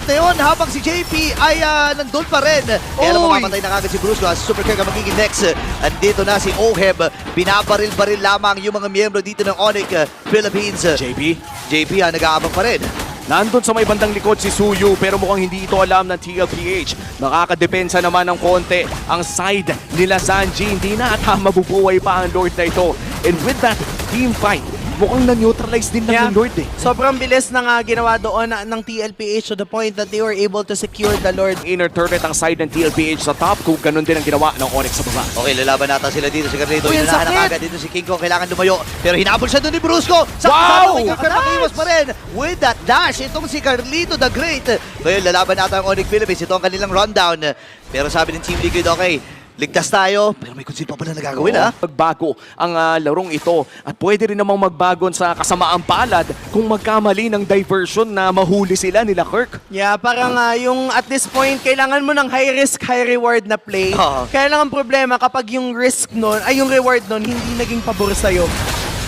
na yun habang si JP ay nandun pa rin. Kaya mamamatay na kagad si Brusco as Super Kirk ang magiging next. Andito na si Oheb. Binabaril-baril lamang yung mga miyembro dito ng Onyx Philippines. JP nag-aabang pa rin. Nandun sa may bandang likod si Suyu pero mukhang hindi ito alam ng TLPH. Makakadepensa naman ng konti ang side nila Sanji. Hindi na at mabubuhay pa ang Lord na ito. And with that team fight, mukhang na-neutralize din ng Lord eh. Sobrang bilis na nga ginawa doon ng TLPH to the point that they were able to secure the Lord. Inner turret ang side ng TLPH sa top kung ganun din ang ginawa ng Onyx sa baba. Okay, lalaban nata sila dito si Carlito. Uy, ang Inunahan na sakit! kagad dito si King Kong. Kailangan lumayo. Pero hinabol siya doon ni Brusco. Wow! Nakaiwas pa rin with that dash. Itong si Carlito the Great. Ngayon, lalaban nata ang Onyx Philippines. Ito ang kanilang rundown. Pero sabi ng Team Liquid, okay, ligtas tayo, pero may conceal pa pala nagagawin, ha? Magbago ang larong ito at pwede rin namang magbago sa kasamaang palad kung magkamali ng diversion na mahuli sila nila Kirk. Yeah, parang yung at this point, kailangan mo ng high risk, high reward na play. Kaya lang ang problema kapag yung risk nun, ay yung reward nun, hindi naging pabor sa'yo.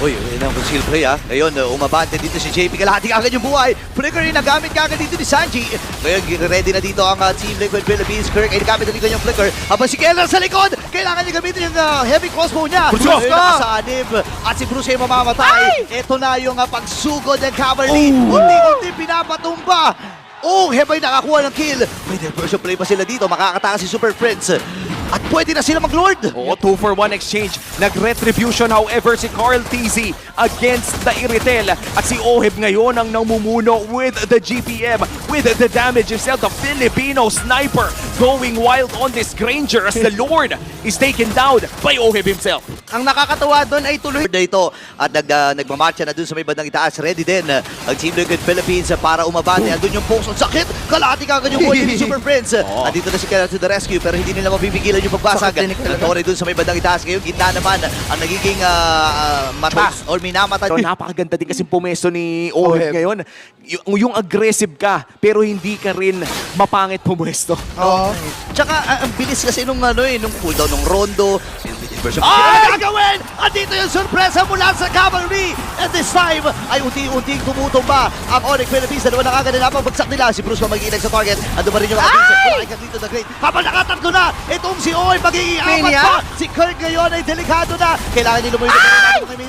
Uy, yun ang conceal play, ha? Ngayon, umabante dito si JP. Kalahati agad yung buhay. Flicker rin nagamit agad dito ni Sanji. Ngayon, ready na dito ang Team Liquid Philippines. Kirk ay nagamit na dito yung flicker. Habang si Keller sa likod, kailangan niya gamitin yung heavy crossbow niya. Brusco! Nakasanib. At si Bruce ay mamamatay. Ito na yung pagsugod ng cavalry. Unti-unti pinapatumba. Oh, Hebay nakakuha ng kill. May diversion play pa sila dito. Makakatakas si Super Friends. At pwede na sila mag-lord. Oo, 2-for-1 exchange. Nag-retribution however si Carl TZ against the Iritel. At si Oheb ngayon ang namumuno with the GPM, with the damage himself. The Filipino sniper going wild on this Granger as the Lord is taken down by Oheb himself. Ang nakakatawa doon ay tuloy Na ito at nagmamarcha na dun sa may bandang itaas. Ready din ang Team Liquid Philippines para umabante. Andun yung post. Ang sakit! Kalahati kagad yung buhay ni Super Friends. At dito na si Keller to the rescue pero hindi nila mapipigilan yung pagbasag. Nagtore dun sa may bandang itaas. Ngayon, gitna naman ang nagiging mata or minamata. Pero napakaganda din kasi pumesto ni Oheb ngayon. Yung aggressive ka pero hindi ka rin mapangit pumesto. Tsaka ang bilis kasi nung cooldown ng Rondo. Ay! Ano gagawin? Andito yung sorpresa mula sa cavalry. And this time ay unti-unting tumutumba ang Onyx Philippines. Dalawa na kagad na pagbagsak nila. Si Bruce magiging sa target. Ando pa rin yung ating dito the Great. Habang nakatatlo na, itong si Oy magiging apat pa. Si Kirk ngayon ay delikado na. Kailangan nila mo yung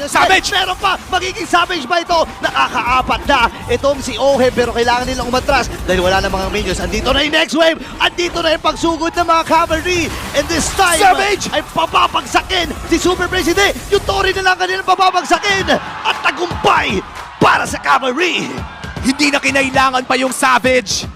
Savage! Meron pa! Magiging savage ba ito? Nakakaapat na itong si Ohe pero kailangan nilang umatras dahil wala na mga minions. Andito na yung next wave! Andito na yung pagsugod ng mga cavalry! And this time Savage! ay papapagsakin si Super President! Yung Tori na lang kanilang papapagsakin! At tagumpay para sa cavalry! Hindi na kinailangan pa yung Savage.